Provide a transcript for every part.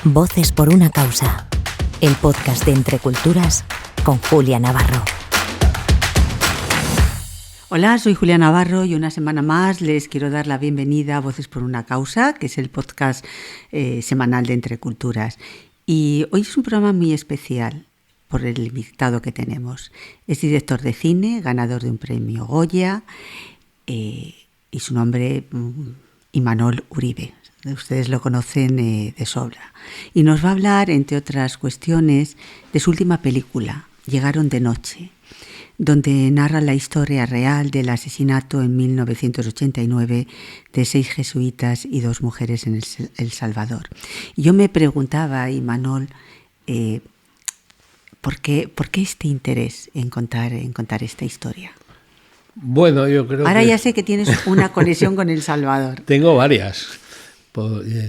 Voces por una causa, el podcast de Entre Culturas con Julia Navarro. Hola, soy Julia Navarro y una semana más les quiero dar la bienvenida a Voces por una causa, que es el podcast semanal de Entre Culturas. Y hoy es un programa muy especial por el invitado que tenemos. Es director de cine, ganador de un premio Goya y su nombre Imanol Uribe. Ustedes lo conocen de sobra. Y nos va a hablar, entre otras cuestiones, de su última película, Llegaron de noche, donde narra la historia real del asesinato en 1989 de 6 jesuitas y 2 mujeres en El Salvador. Y yo me preguntaba, Imanol, ¿por qué este interés en contar esta historia? Bueno, yo creo Ahora ya sé que tienes una conexión con El Salvador. Tengo varias.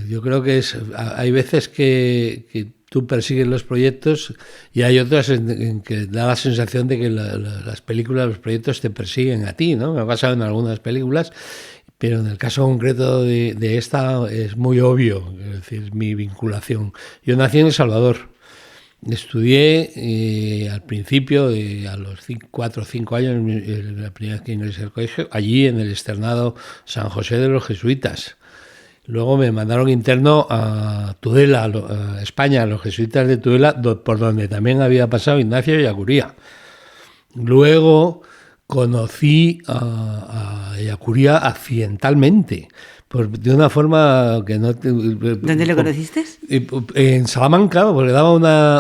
Yo creo que hay veces que tú persigues los proyectos y hay otras en que da la sensación de que las películas, los proyectos te persiguen a ti, ¿no? Me ha pasado en algunas películas, pero en el caso concreto de esta es muy obvio, es decir, mi vinculación. Yo nací en El Salvador. Estudié al principio, a los 4 o 5 años, la primera vez que ingresé al colegio, allí en el externado San José de los Jesuitas. Luego me mandaron interno a Tudela, a España, a los jesuitas de Tudela, por donde también había pasado Ignacio Ellacuría. Luego conocí a Ellacuría accidentalmente, de una forma que no... ¿Dónde lo conociste? En Salamanca, porque daba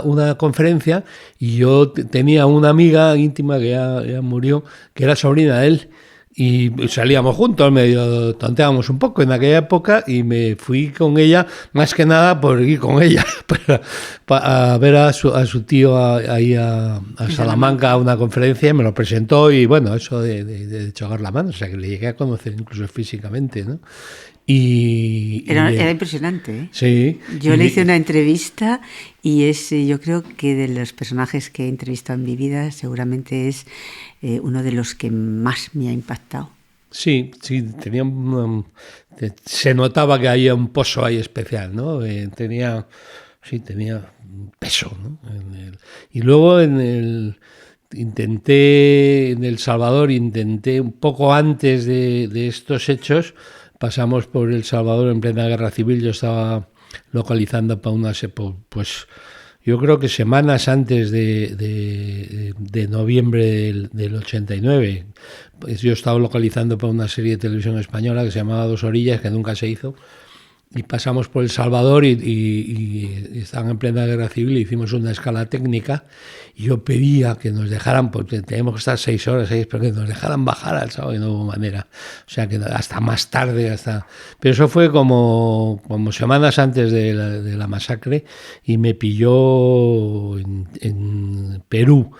una conferencia y yo tenía una amiga íntima que ya murió, que era sobrina de él. Y salíamos juntos, medio tonteábamos un poco en aquella época y me fui con ella, más que nada por ir con ella, para ver a su tío ahí a Salamanca a una conferencia, y me lo presentó y bueno, eso de chocar la mano, o sea que le llegué a conocer incluso físicamente, ¿no? Era impresionante, ¿eh? Sí. Yo le hice una entrevista y yo creo que de los personajes que he entrevistado en mi vida seguramente es uno de los que más me ha impactado. Sí, se notaba que había un pozo ahí especial, ¿no? Tenía un peso, ¿no? Y luego en El Salvador, un poco antes de estos hechos, pasamos por El Salvador en plena guerra civil. Yo estaba localizando para pues yo creo que semanas antes de noviembre del 89. Pues yo estaba localizando para una serie de televisión española que se llamaba Dos Orillas, que nunca se hizo. Y pasamos por El Salvador y estaban en plena guerra civil y hicimos una escala técnica y yo pedía que nos dejaran, porque teníamos que estar 6 horas, pero que nos dejaran bajar al sábado y no hubo manera. O sea que hasta más tarde, pero eso fue como semanas antes de la masacre y me pilló en Perú.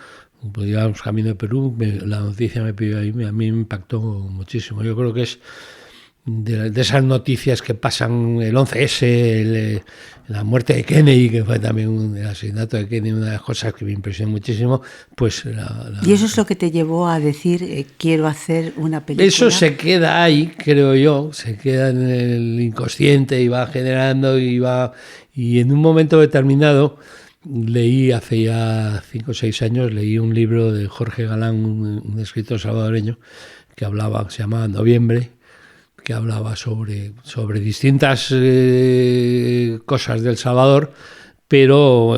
Pues íbamos camino de Perú, la noticia me pilló ahí, a mí me impactó muchísimo. Yo creo que es de esas noticias que pasan, el 11S, la muerte de Kennedy, que fue también el asesinato de Kennedy, una de las cosas que me impresionó muchísimo, pues... ¿Y eso es lo que te llevó a decir, quiero hacer una película? Eso se queda ahí, creo yo, se queda en el inconsciente y va generando y en un momento determinado leí, hace ya 5 o 6 años, leí un libro de Jorge Galán, un escritor salvadoreño, que se llamaba Noviembre, que hablaba sobre distintas cosas del Salvador, pero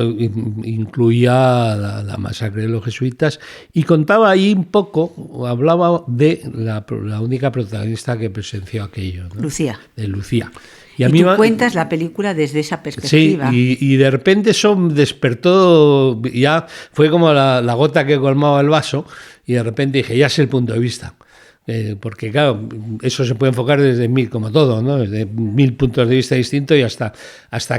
incluía la masacre de los jesuitas y contaba ahí un poco, hablaba de la única protagonista que presenció aquello, ¿no? Lucía. De Lucía. Y tú cuentas la película desde esa perspectiva. Sí, y de repente eso despertó, ya fue como la gota que colmaba el vaso y de repente dije, ya sé el punto de vista. Porque claro, eso se puede enfocar desde 1000, como todo, ¿no? Desde 1000 puntos de vista distintos y hasta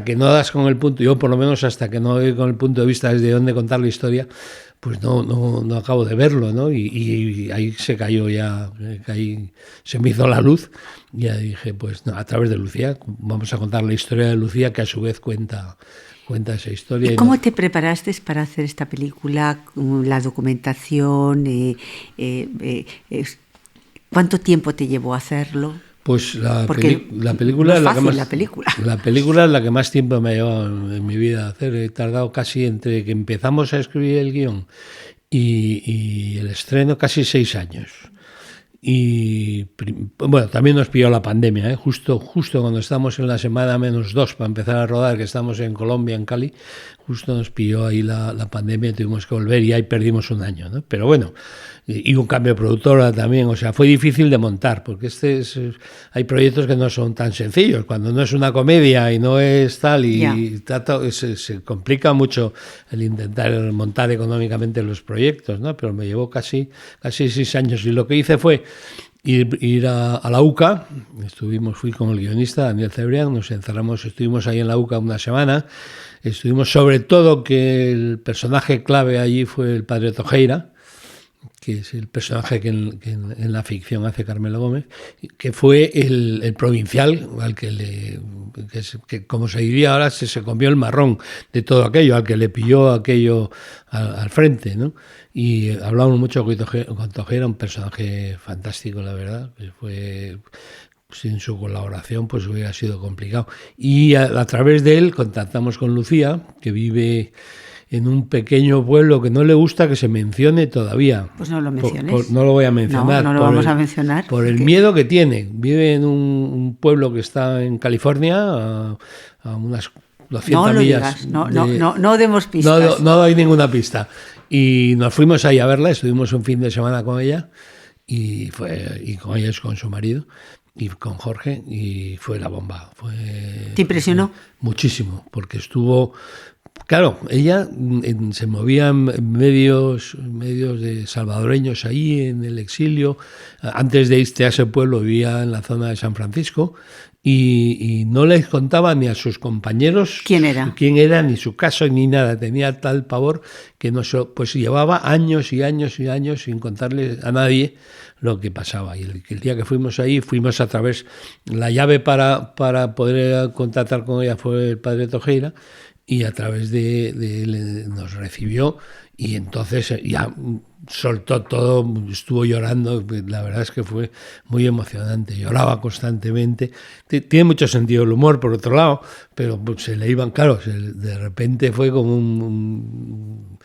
que no das con el punto, yo por lo menos hasta que no doy con el punto de vista desde dónde contar la historia, pues no acabo de verlo, ¿no? Y ahí se cayó ya, se me hizo la luz y ya dije, pues no, a través de Lucía, vamos a contar la historia de Lucía, que a su vez cuenta esa historia. ¿Y cómo te preparaste para hacer esta película? La documentación, ¿cuánto tiempo te llevó a hacerlo? Pues la no película es es la que fácil, más, la película. la película es la que más tiempo me ha llevado en mi vida a hacer. He tardado casi entre que empezamos a escribir el guión y el estreno casi 6 años. Y bueno, también nos pilló la pandemia, ¿eh? Justo cuando estamos en la semana -2 para empezar a rodar, que estamos en Colombia, en Cali, justo nos pilló ahí la pandemia y tuvimos que volver y ahí perdimos un año, ¿no? Pero bueno, y un cambio de productora también, o sea, fue difícil de montar, porque hay proyectos que no son tan sencillos, cuando no es una comedia y no es tal, y se complica mucho el intentar montar económicamente los proyectos, ¿no? Pero me llevó casi 6 años, y lo que hice fue ir a la UCA. Fui con el guionista Daniel Cebrián, nos encerramos, estuvimos ahí en la UCA una semana. Estuvimos, sobre todo, que el personaje clave allí fue el padre Tojeira, que es el personaje que en la ficción hace Carmelo Gómez, que fue el provincial al que como se diría ahora, se comió el marrón de todo aquello, al que le pilló aquello al frente, ¿no? Y hablamos mucho con Tojeira, un personaje fantástico, la verdad. Fue... Sin su colaboración pues hubiera sido complicado. Y a través de él contactamos con Lucía, que vive en un pequeño pueblo que no le gusta que se mencione todavía. Pues no lo menciones. No lo voy a mencionar. No lo vamos a mencionar. Por el miedo que tiene. Vive en un pueblo que está en California, a unas 200 millas. No demos pistas. No doy ninguna pista. Y nos fuimos ahí a verla, estuvimos un fin de semana con ella, y con ella es con su marido, y con Jorge, y fue la bomba. ¿Te impresionó? Muchísimo, porque estuvo... Claro, ella se movía en medios de salvadoreños ahí en el exilio. Antes de irse a ese pueblo vivía en la zona de San Francisco, y no les contaba ni a sus compañeros quién era, ni su caso, ni nada. Tenía tal pavor que pues llevaba años y años y años sin contarle a nadie lo que pasaba. Y el día que fuimos ahí, fuimos a través... La llave para poder contactar con ella fue el padre Tojeira, y a través de él nos recibió, y entonces ya soltó todo, estuvo llorando. La verdad es que fue muy emocionante, lloraba constantemente. Tiene mucho sentido el humor, por otro lado, pero se le iban, claro, de repente fue como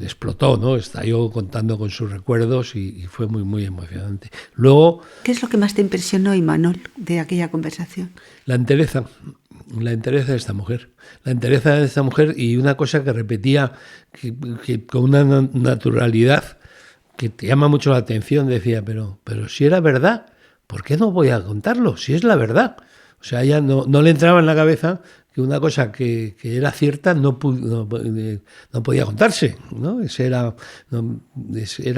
explotó, ¿no? Estalló contando con sus recuerdos, y fue muy, muy emocionante. Luego... ¿Qué es lo que más te impresionó, Imanol, de aquella conversación? La entereza de esta mujer. La entereza de esta mujer, y una cosa que repetía que con una naturalidad que te llama mucho la atención. Decía, pero si era verdad, ¿por qué no voy a contarlo? Si es la verdad. O sea, ella no le entraba en la cabeza que una cosa que era cierta no podía contarse, ¿no? Era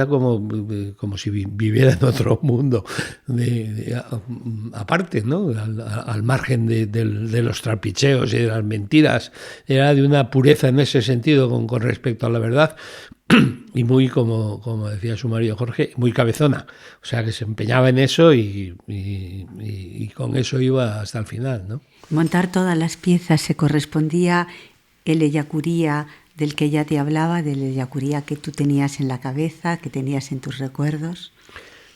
como si viviera en otro mundo aparte, ¿no? Al margen de los trapicheos y de las mentiras. Era de una pureza en ese sentido con respecto a la verdad, y muy, como decía su marido Jorge, muy cabezona. O sea, que se empeñaba en eso, y con eso iba hasta el final, ¿no? Montar todas las piezas, ¿se correspondía el Ellacuría del que ella te hablaba, del Ellacuría que tú tenías en la cabeza, que tenías en tus recuerdos?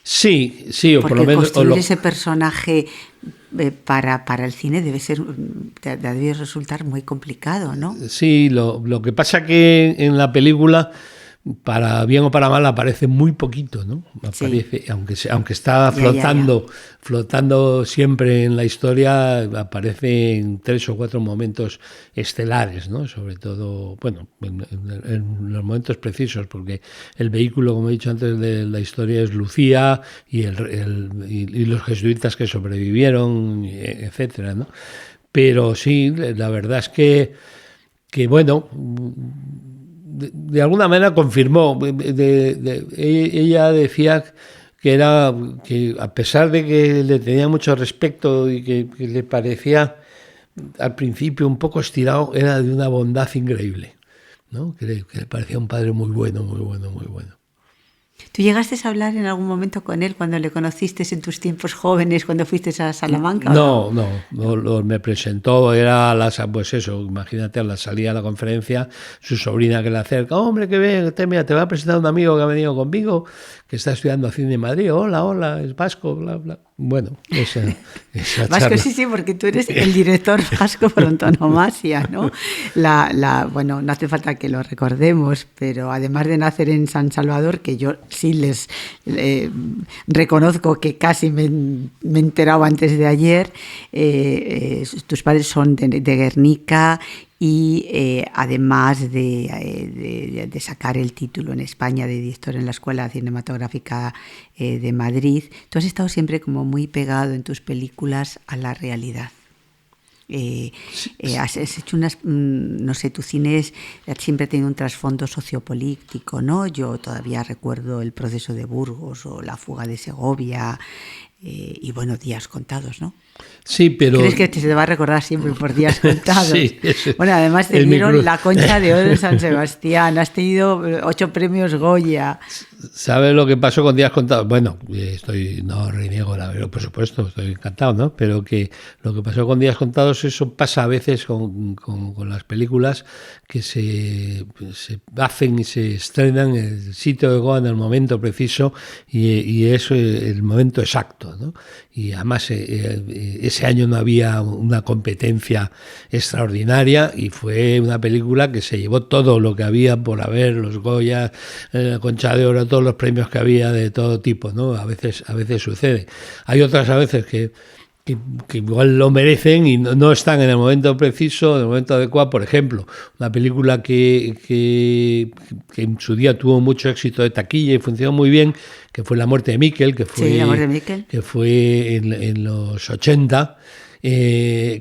Sí, o por lo menos... Construir ese personaje para el cine debe resultar muy complicado, ¿no? Sí, lo que pasa que en la película, para bien o para mal, aparece muy poquito, ¿no? Aparece, sí. aunque está flotando siempre en la historia, aparece en 3 o 4 momentos estelares, ¿no? Sobre todo, bueno, en los momentos precisos, porque el vehículo, como he dicho antes, de la historia es Lucía y los jesuitas que sobrevivieron, etcétera, ¿no? Pero sí, la verdad es que bueno, de alguna manera confirmó. Ella decía que a pesar de que le tenía mucho respeto y que le parecía al principio un poco estirado, era de una bondad increíble, ¿no? Que le parecía un padre muy bueno, muy bueno, muy bueno. ¿Tú llegaste a hablar en algún momento con él cuando le conociste en tus tiempos jóvenes, cuando fuiste a Salamanca? No, me presentó, pues eso, imagínate, a la salida de la conferencia, su sobrina que le acerca, hombre, qué bien, mira, te va a presentar un amigo que ha venido conmigo, que está estudiando cine en Madrid, hola, es vasco, bla, bla. Bueno, esa Vasco, charla. sí, porque tú eres el director vasco por antonomasia, ¿no? Bueno, no hace falta que lo recordemos, pero además de nacer en San Salvador, que yo sí les reconozco que casi me he enterado antes de ayer, tus padres son de Guernica. Y además de sacar el título en España de director en la Escuela Cinematográfica de Madrid, tú has estado siempre como muy pegado en tus películas a la realidad. Has hecho no sé, tu cine siempre ha tenido un trasfondo sociopolítico, ¿no? Yo todavía recuerdo El proceso de Burgos o La fuga de Segovia y bueno, Días contados, ¿no? Sí, pero... ¿Crees que se te va a recordar siempre por Días contados? Sí, bueno, además te dieron la Concha de Oro de San Sebastián, has tenido 8 premios Goya. ¿Sabes lo que pasó con Días contados? Bueno, no reniego por supuesto, estoy encantado, ¿no? Pero que lo que pasó con Días contados, eso pasa a veces con las películas que se hacen y se estrenan en el sitio de Goa en el momento preciso y eso es el momento exacto, ¿no? Y además ese año no había una competencia extraordinaria y fue una película que se llevó todo lo que había por haber, los Goya, la Concha de Oro, todos los premios que había de todo tipo, ¿no? A veces sucede. Hay otras a veces que igual lo merecen y no están en el momento preciso, en el momento adecuado. Por ejemplo, una película que en su día tuvo mucho éxito de taquilla y funcionó muy bien, que fue La muerte de Miquel, que fue, sí, La muerte de Miquel. Que fue en los 80.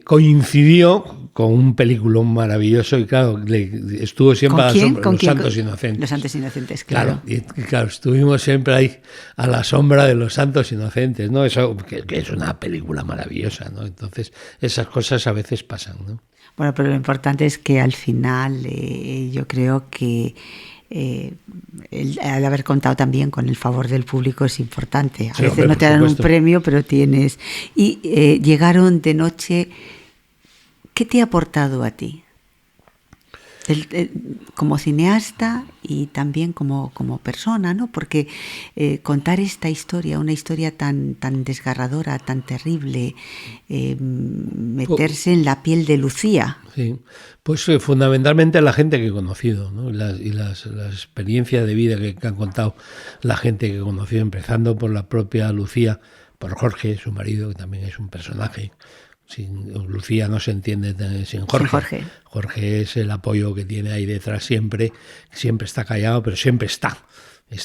Coincidió con un peliculón maravilloso y claro, estuvo siempre a la sombra, Los Santos Inocentes. Los Santos Inocentes, claro. Y claro, estuvimos siempre ahí a la sombra de Los Santos Inocentes, ¿no? Eso que es una película maravillosa, ¿no? Entonces, esas cosas a veces pasan, ¿no? Bueno, pero lo importante es que al final yo creo que el haber contado también con el favor del público es importante. A veces no te dan un premio, pero tienes... Y llegaron de noche. ¿Qué te ha aportado a ti? Como cineasta y también como persona, ¿no? Porque contar esta historia, una historia tan desgarradora, tan terrible, meterse en la piel de Lucía. Sí, pues fundamentalmente la gente que he conocido, ¿no? y las experiencias de vida que han contado la gente que he conocido, empezando por la propia Lucía, por Jorge, su marido, que también es un personaje. Sin Lucía no se entiende sin Jorge. Jorge es el apoyo que tiene ahí detrás siempre está callado, pero siempre está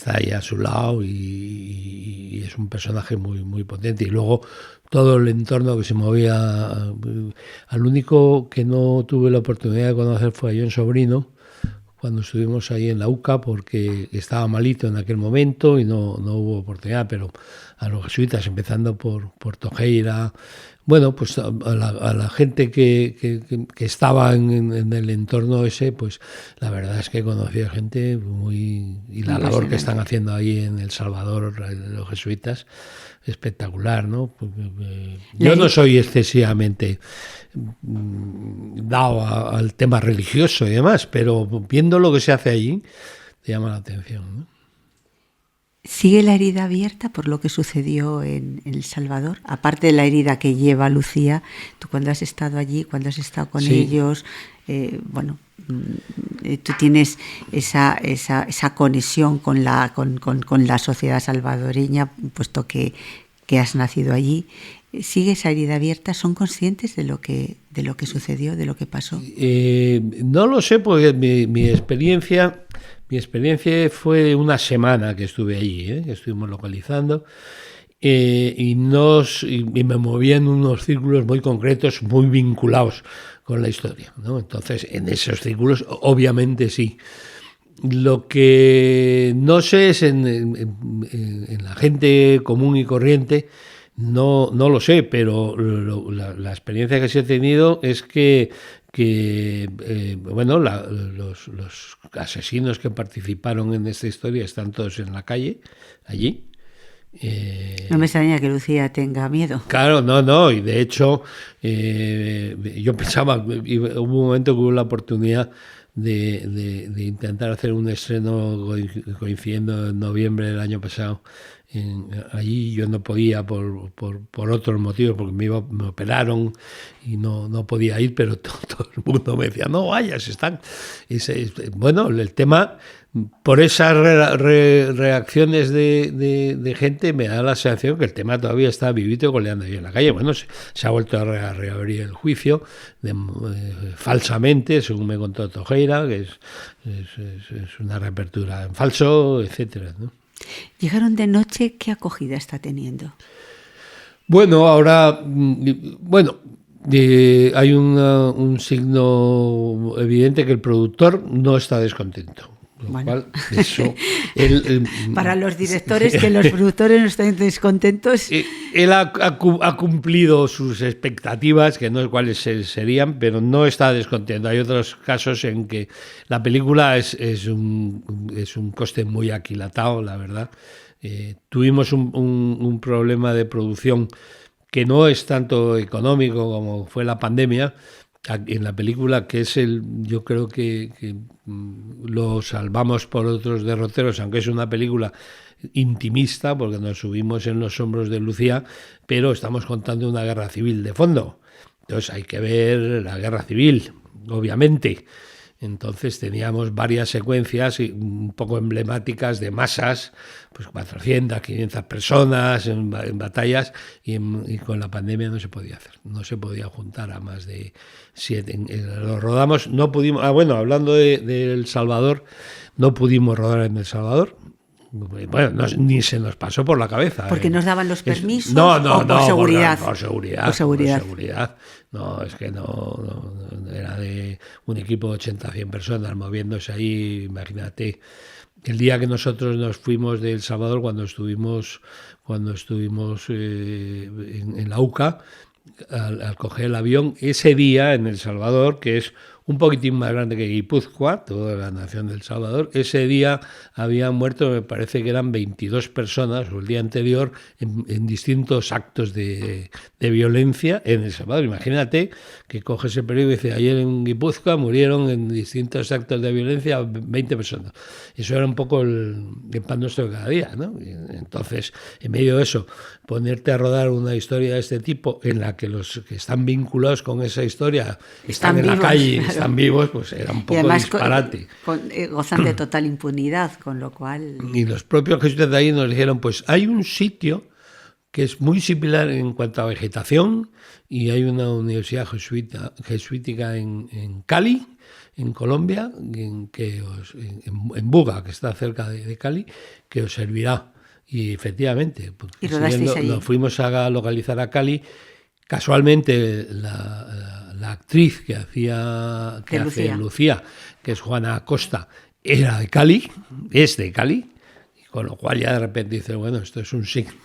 ahí a su lado y es un personaje muy, muy potente. Y luego todo el entorno que se movía. Al único que no tuve la oportunidad de conocer fue a John Sobrino, cuando estuvimos ahí en la UCA, porque estaba malito en aquel momento y no hubo oportunidad, pero a los jesuitas, empezando por Tojeira, bueno, pues a la gente que estaba en el entorno ese, pues la verdad es que conocí a gente muy... Y la labor que están haciendo ahí en El Salvador los jesuitas, espectacular, ¿no? Yo no soy excesivamente dado al tema religioso y demás, pero viendo lo que se hace allí, te llama la atención, ¿no? ¿Sigue la herida abierta por lo que sucedió en El Salvador? Aparte de la herida que lleva Lucía, tú cuando has estado allí, cuando has estado con ellos, tú tienes esa conexión con la sociedad salvadoreña, puesto que has nacido allí. ¿Sigue esa herida abierta? ¿Son conscientes de lo que sucedió, de lo que pasó? No lo sé, porque mi experiencia fue una semana que estuve allí, que estuvimos localizando, y me movía en unos círculos muy concretos, muy vinculados con la historia, ¿no? Entonces, en esos círculos, obviamente sí. Lo que no sé es en la gente común y corriente, no lo sé, pero la experiencia que sí he tenido es que los asesinos que participaron en esta historia están todos en la calle, allí. No me extraña que Lucía tenga miedo. Claro, no, y de hecho yo pensaba, hubo un momento que hubo la oportunidad de intentar hacer un estreno coincidiendo en noviembre del año pasado allí yo no podía por otros motivos, porque me operaron y no podía ir, pero todo el mundo me decía, no vayas, están... Bueno, el tema, por esas reacciones de gente, me da la sensación que el tema todavía está vivito y coleando ahí en la calle. Bueno, se ha vuelto a reabrir el juicio falsamente, según me contó Tojeira, que es una reapertura en falso, etcétera, ¿no? Llegaron de noche, ¿qué acogida está teniendo? Bueno, ahora, hay un signo evidente que el productor no está descontento. Lo cual, eso, para los directores, que los productores no estén descontentos. Él ha cumplido sus expectativas, que no sé cuáles serían, pero no está descontento. Hay otros casos en que la película es un coste muy aquilatado, la verdad. Tuvimos un problema de producción que no es tanto económico como fue la pandemia en la película, que es yo creo que lo salvamos por otros derroteros, aunque es una película intimista, porque nos subimos en los hombros de Lucía, pero estamos contando una guerra civil de fondo. Entonces hay que ver la guerra civil, obviamente. Entonces teníamos varias secuencias un poco emblemáticas de masas, pues 400, 500 personas en batallas, y con la pandemia no se podía hacer, no se podía juntar a más de 7. Lo rodamos, no pudimos, hablando de El Salvador, no pudimos rodar en El Salvador. Bueno, ni se nos pasó por la cabeza. ¿Porque nos daban los permisos? No, por seguridad. Por seguridad. No, es que no era de un equipo de 80-100 personas moviéndose ahí, imagínate. El día que nosotros nos fuimos de El Salvador, cuando estuvimos en la UCA, al coger el avión, ese día en El Salvador, que es un poquitín más grande que Guipúzcoa, toda la nación del Salvador, ese día habían muerto, me parece que eran 22 personas, o el día anterior, en distintos actos de violencia en El Salvador. Imagínate que coges el periódico y dice, ayer en Guipúzcoa murieron en distintos actos de violencia 20 personas. Eso era un poco el pan nuestro de cada día, ¿no? Entonces, en medio de eso, ponerte a rodar una historia de este tipo en la que los que están vinculados con esa historia están en vivos, la calle, claro, están vivos, pues era un poco además, disparate. Gozan de total impunidad, con lo cual... Y los propios jesuitas de ahí nos dijeron, pues hay un sitio que es muy similar en cuanto a vegetación, y hay una universidad jesuítica en Cali, en Colombia, en Buga, que está cerca de Cali, que os servirá. Y efectivamente, ¿Y rodasteis allí? Nos fuimos a localizar a Cali. Casualmente la actriz que hace Lucía, que es Juana Acosta, es de Cali, y con lo cual ya de repente dice, bueno, esto es un signo.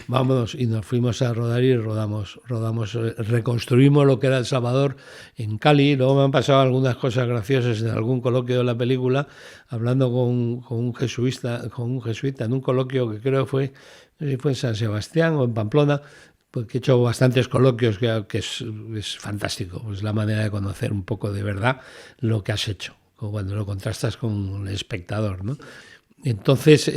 Vámonos, y nos fuimos a rodar y reconstruimos lo que era El Salvador en Cali. Luego me han pasado algunas cosas graciosas en algún coloquio de la película, hablando con un jesuita en un coloquio que creo fue en San Sebastián o en Pamplona, porque he hecho bastantes coloquios, que es fantástico, pues la manera de conocer un poco de verdad lo que has hecho, cuando lo contrastas con el espectador, ¿no? Entonces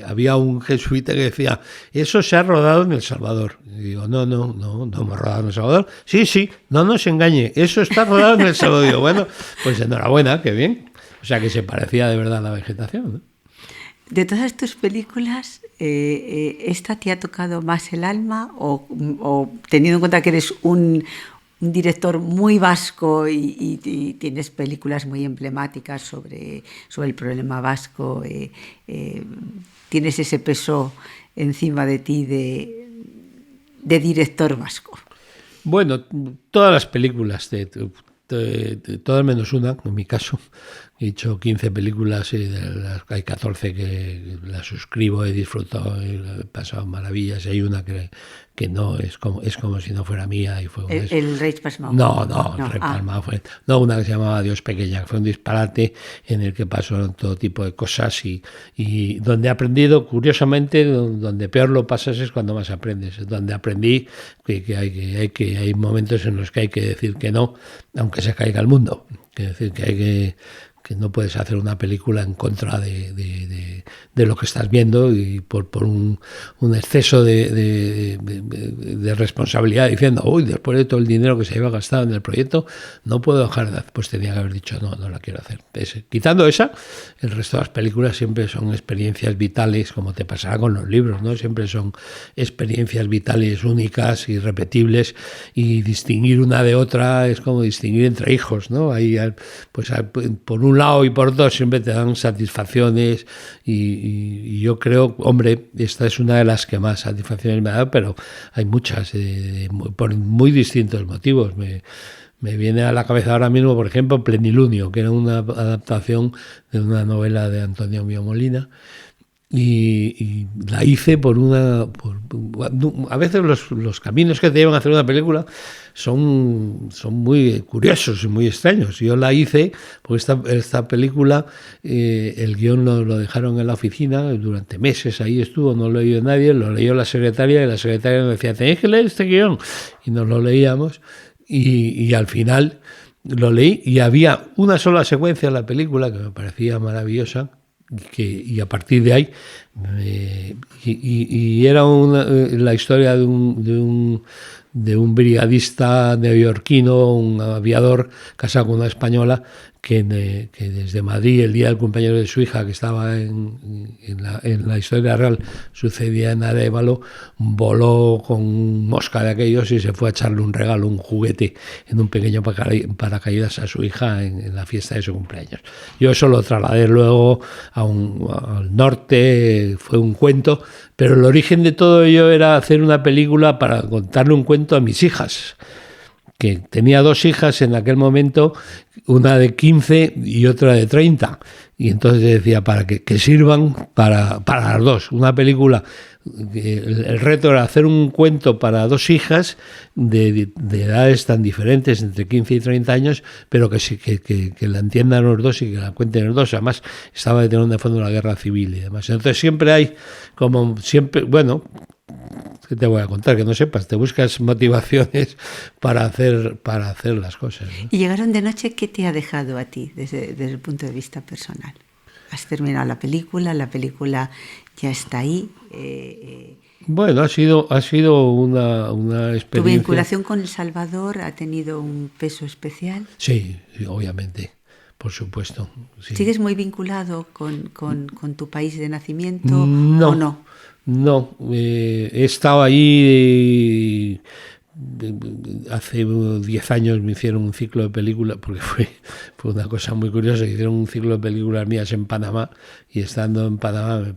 había un jesuita que decía, eso se ha rodado en El Salvador. Y digo, no hemos rodado en El Salvador. Sí, no nos engañe, eso está rodado en El Salvador. Digo, bueno, pues enhorabuena, qué bien. O sea que se parecía de verdad a la vegetación, ¿no? De todas tus películas, ¿esta te ha tocado más el alma? O teniendo en cuenta que eres un director muy vasco y tienes películas muy emblemáticas sobre el problema vasco, tienes ese peso encima de ti de director vasco. Bueno, todas las películas, todas menos una, en mi caso. He hecho 15 películas y de las hay 14 que las suscribo, he disfrutado, he pasado maravillas. Y hay una que no, es como si no fuera mía. Y fue ¿El Reis Pasmao? No, el Reis Pasmao fue... No, una que se llamaba Dios Pequeña, que fue un disparate en el que pasaron todo tipo de cosas y donde he aprendido, curiosamente, donde peor lo pasas es cuando más aprendes. Donde aprendí que hay momentos en los que hay que decir que no, aunque se caiga el mundo. Es decir, que que no puedes hacer una película en contra de lo que estás viendo y por un exceso de responsabilidad, diciendo, uy, después de todo el dinero que se había gastado en el proyecto, no puedo dejar, pues tenía que haber dicho, no la quiero hacer. Quitando esa, el resto de las películas siempre son experiencias vitales, como te pasará con los libros, ¿no? Siempre son experiencias vitales únicas, irrepetibles, y distinguir una de otra es como distinguir entre hijos, ¿no? Ahí, pues por un lado y por otro siempre te dan satisfacciones y yo creo, hombre, esta es una de las que más satisfacciones me ha dado, pero hay muchas, por muy distintos motivos. Me viene a la cabeza ahora mismo, por ejemplo, Plenilunio, que era una adaptación de una novela de Antonio Mío Molina, y la hice a veces los caminos que te llevan a hacer una película son muy curiosos y muy extraños. Yo la hice porque esta película, el guión lo dejaron en la oficina durante meses, ahí estuvo, no lo leyó nadie, lo leyó la secretaria, y la secretaria nos decía, tenéis que leer este guión, y nos lo leíamos, y al final lo leí, y había una sola secuencia en la película que me parecía maravillosa, y a partir de ahí era la historia de un brigadista neoyorquino, un aviador casado con una española, que desde Madrid, el día del cumpleaños de su hija, que estaba en la historia real, sucedía en Arévalo, voló con un Mosca de aquellos y se fue a echarle un regalo, un juguete, en un pequeño paracaídas a su hija en la fiesta de su cumpleaños. Yo eso lo trasladé luego al norte, fue un cuento, pero el origen de todo ello era hacer una película para contarle un cuento a mis hijas, que tenía 2 hijas en aquel momento, una de 15 y otra de 30. Y entonces decía, para que sirvan para las dos. Una película, el reto era hacer un cuento para 2 hijas de edades tan diferentes, entre 15 y 30 años, pero que la entiendan los dos y que la cuenten los dos. Además, estaba de tener de fondo la guerra civil y demás. Entonces siempre hay, bueno, ¿qué te voy a contar? Que no sepas, te buscas motivaciones para hacer las cosas, ¿no? Y llegaron de noche, ¿qué te ha dejado a ti desde el punto de vista personal? Has terminado la película ya está ahí. Bueno, ha sido una experiencia. ¿Tu vinculación con El Salvador ha tenido un peso especial? Sí, obviamente, por supuesto. Sí. ¿Sigues muy vinculado con tu país de nacimiento no, o no? No, he estado ahí. Hace 10 años me hicieron un ciclo de películas, porque fue una cosa muy curiosa, que hicieron un ciclo de películas mías en Panamá, y estando en Panamá,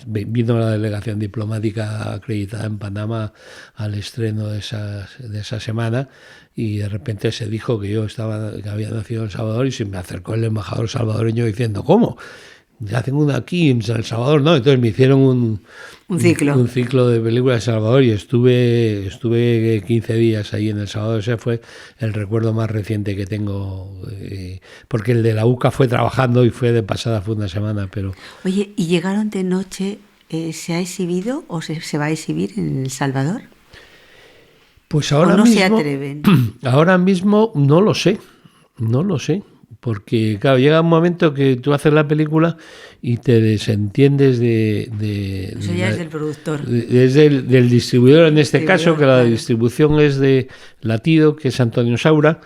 vino la delegación diplomática acreditada en Panamá al estreno de esa semana, y de repente se dijo que que había nacido en El Salvador, y se me acercó el embajador salvadoreño diciendo, ¿cómo? Ya tengo una aquí en El Salvador, ¿no? Entonces me hicieron un ciclo de películas de El Salvador, y estuve 15 días ahí en El Salvador. Ese fue el recuerdo más reciente que tengo, porque el de la UCA fue trabajando y fue de pasada, fue una semana, pero... Oye, ¿y llegaron de noche? ¿Se ha exhibido o se va a exhibir en El Salvador? Pues ahora ¿O no mismo, se atreven? Ahora mismo no lo sé. Porque, claro, llega un momento que tú haces la película y te desentiendes Eso ya es del productor. Es del distribuidor, en este caso, que la distribución es de Latido, que es Antonio Saura,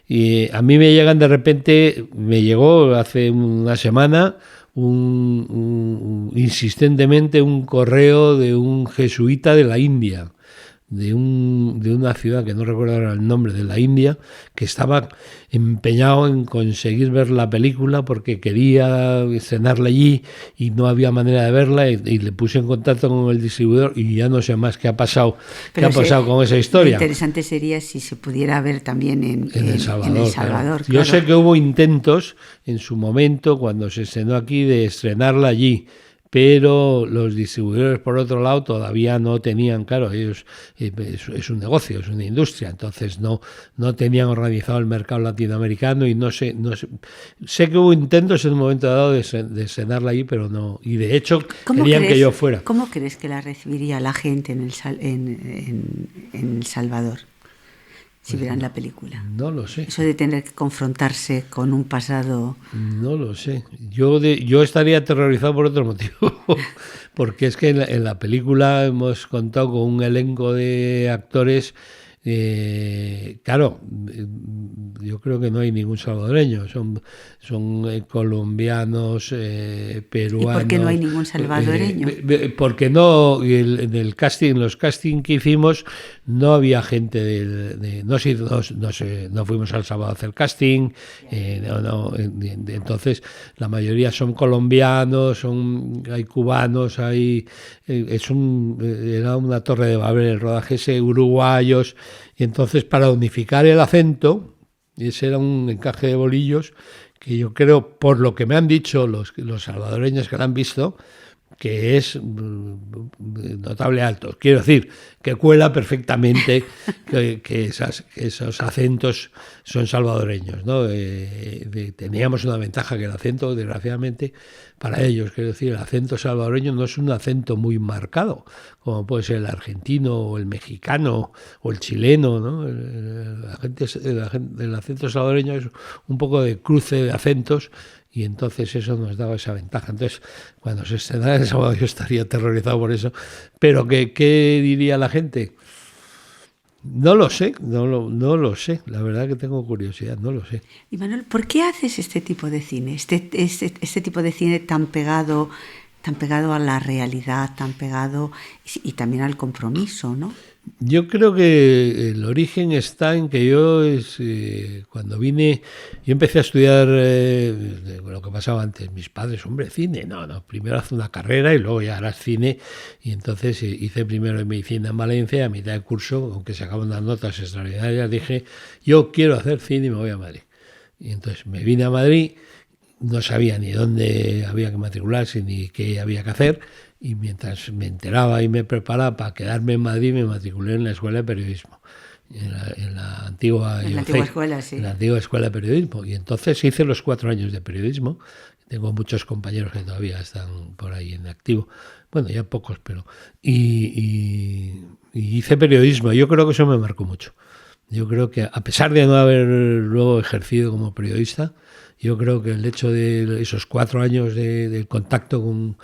y a mí me llegan de repente, me llegó hace una semana insistentemente un correo de un jesuita de la India, de una ciudad que no recuerdo ahora el nombre, de la India, que estaba empeñado en conseguir ver la película porque quería estrenarla allí y no había manera de verla, y le puse en contacto con el distribuidor, y ya no sé más qué ha pasado con esa historia. Lo interesante sería si se pudiera ver también en El Salvador. Claro. Yo sé que hubo intentos en su momento, cuando se estrenó aquí, de estrenarla allí, pero los distribuidores, por otro lado, todavía no tenían, claro, ellos es un negocio, es una industria, entonces no tenían organizado el mercado latinoamericano, y no sé que hubo intentos en un momento dado de estrenarla ahí, pero no, y de hecho querían que yo fuera. ¿Cómo crees que la recibiría la gente en El Salvador? si vieran la película? No lo sé. Eso de tener que confrontarse con un pasado... No lo sé. Yo estaría aterrorizado por otro motivo. Porque es que en la película hemos contado con un elenco de actores. Claro, yo creo que no hay ningún salvadoreño. Son colombianos, peruanos. ¿Y por qué no hay ningún salvadoreño? Porque no, en el casting, en los castings que hicimos, no había gente no fuimos al Salvador a hacer casting. Entonces, la mayoría son colombianos, hay cubanos, era una torre de Babel el rodaje ese, uruguayos. Y entonces, para unificar el acento, ese era un encaje de bolillos que yo creo, por lo que me han dicho los salvadoreños que lo han visto, que es notable alto. Quiero decir, que cuela perfectamente que esos acentos son salvadoreños, ¿no? Teníamos una ventaja, que el acento, desgraciadamente, para ellos, quiero decir, el acento salvadoreño no es un acento muy marcado, como puede ser el argentino o el mexicano o el chileno, ¿no? El acento salvadoreño es un poco de cruce de acentos, y entonces eso nos daba esa ventaja. Entonces, cuando se estrenara el sábado, yo estaría aterrorizado por eso. Pero ¿qué diría la gente? No lo sé, no lo sé. La verdad que tengo curiosidad, no lo sé. Y Manuel, ¿por qué haces este tipo de cine? Este tipo de cine tan pegado a la realidad, tan pegado y también al compromiso, ¿no? Yo creo que el origen está en que cuando vine, yo empecé a estudiar lo que pasaba antes. Mis padres, hombre, cine, no, primero haz una carrera y luego ya harás cine. Y entonces hice primero en medicina en Valencia, y a mitad de curso, aunque se acaban unas notas extraordinarias, dije, yo quiero hacer cine y me voy a Madrid. Y entonces me vine a Madrid, no sabía ni dónde había que matricularse ni qué había que hacer. Y mientras me enteraba y me preparaba para quedarme en Madrid, me matriculé en la Escuela de Periodismo, en la antigua escuela, sí. En la antigua Escuela de Periodismo. Y entonces hice los 4 años de periodismo. Tengo muchos compañeros que todavía están por ahí en activo. Bueno, ya pocos, pero... Y hice periodismo. Yo creo que eso me marcó mucho. Yo creo que, a pesar de no haber luego ejercido como periodista, yo creo que el hecho de esos 4 años de contacto con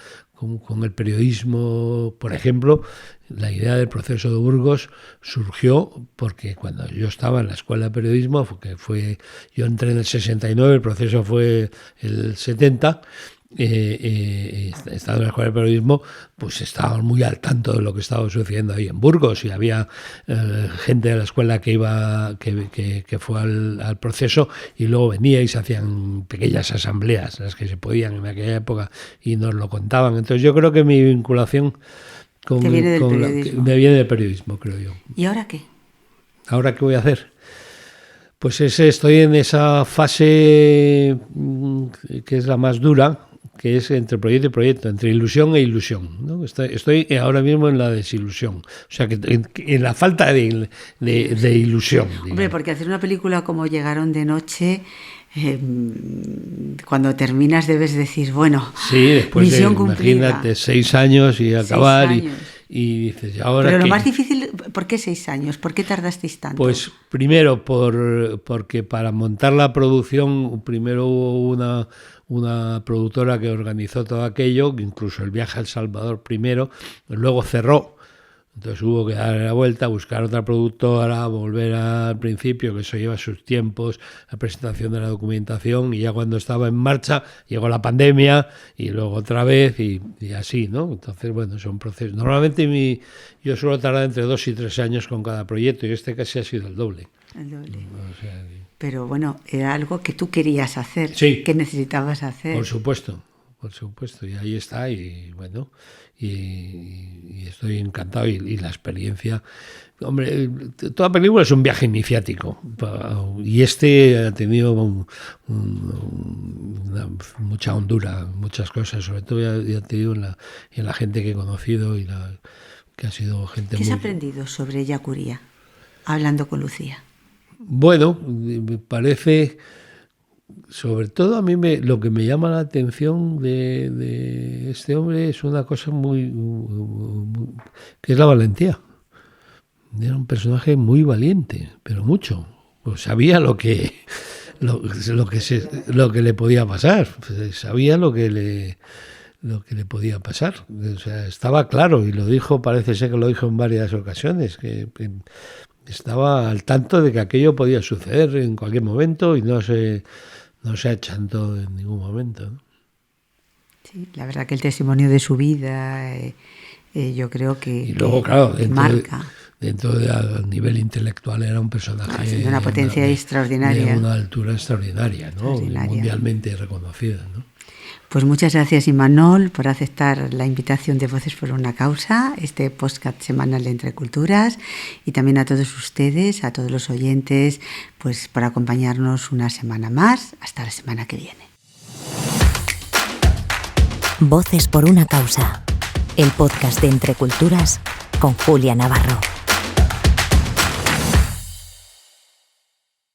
el periodismo, por ejemplo, la idea del proceso de Burgos surgió porque cuando yo estaba en la Escuela de Periodismo, yo entré en el 69, el proceso fue el 70, estando en la Escuela de Periodismo, pues estábamos muy al tanto de lo que estaba sucediendo ahí en Burgos, y había gente de la escuela que fue al proceso, y luego venía y se hacían pequeñas asambleas, las que se podían en aquella época, y nos lo contaban. Entonces yo creo que mi vinculación me viene del periodismo, creo yo. ¿Y ahora qué? ¿Ahora qué voy a hacer? Pues estoy en esa fase que es la más dura, que es entre proyecto y proyecto, entre ilusión e ilusión, ¿no? Estoy ahora mismo en la desilusión, o sea, que en la falta de ilusión. Digamos. Hombre, porque hacer una película como Llegaron de noche, cuando terminas debes decir, bueno, sí, después misión cumplida. Imagínate, 6 años y acabar 6 años. Y dices, ¿y ahora Pero lo qué? más difícil, ¿por qué 6 años? ¿Por qué tardasteis tanto? Pues primero porque para montar la producción, primero hubo una productora que organizó todo aquello, incluso el viaje a El Salvador primero, luego cerró. Entonces hubo que dar la vuelta, buscar otra productora, volver al principio, que eso lleva sus tiempos, la presentación de la documentación, y ya cuando estaba en marcha llegó la pandemia y luego otra vez y así, ¿no? Entonces, bueno, son procesos. Normalmente yo suelo tardar entre 2 y 3 años con cada proyecto, y este casi ha sido el doble. El doble. O sea, pero bueno, era algo que tú querías hacer, sí, que necesitabas hacer. Por supuesto, y ahí está, y bueno, y estoy encantado, y la experiencia, hombre, toda película es un viaje iniciático, y ha tenido mucha hondura, muchas cosas, sobre todo ya te digo en la gente que he conocido, que ha sido gente ¿Qué has aprendido sobre Yacuría, hablando con Lucía? Bueno, me parece, sobre todo a mí lo que me llama la atención de este hombre es una cosa muy que es la valentía. Era un personaje muy valiente, pero mucho. Pues sabía lo que le podía pasar, sabía lo que le podía pasar. O sea, estaba claro, y lo dijo, parece ser que lo dijo en varias ocasiones, que estaba al tanto de que aquello podía suceder en cualquier momento y no se achantó en ningún momento, ¿no? Sí, la verdad que el testimonio de su vida, yo creo que y luego, claro, marca. Dentro del nivel intelectual era un personaje de una potencia extraordinaria. De una altura extraordinaria, ¿no? Mundialmente reconocida, ¿no? Pues muchas gracias, Imanol, por aceptar la invitación de Voces por una Causa, este podcast semanal de Entre Culturas, y también a todos ustedes, a todos los oyentes, pues por acompañarnos una semana más. Hasta la semana que viene. Voces por una Causa, el podcast de Entre Culturas con Julia Navarro.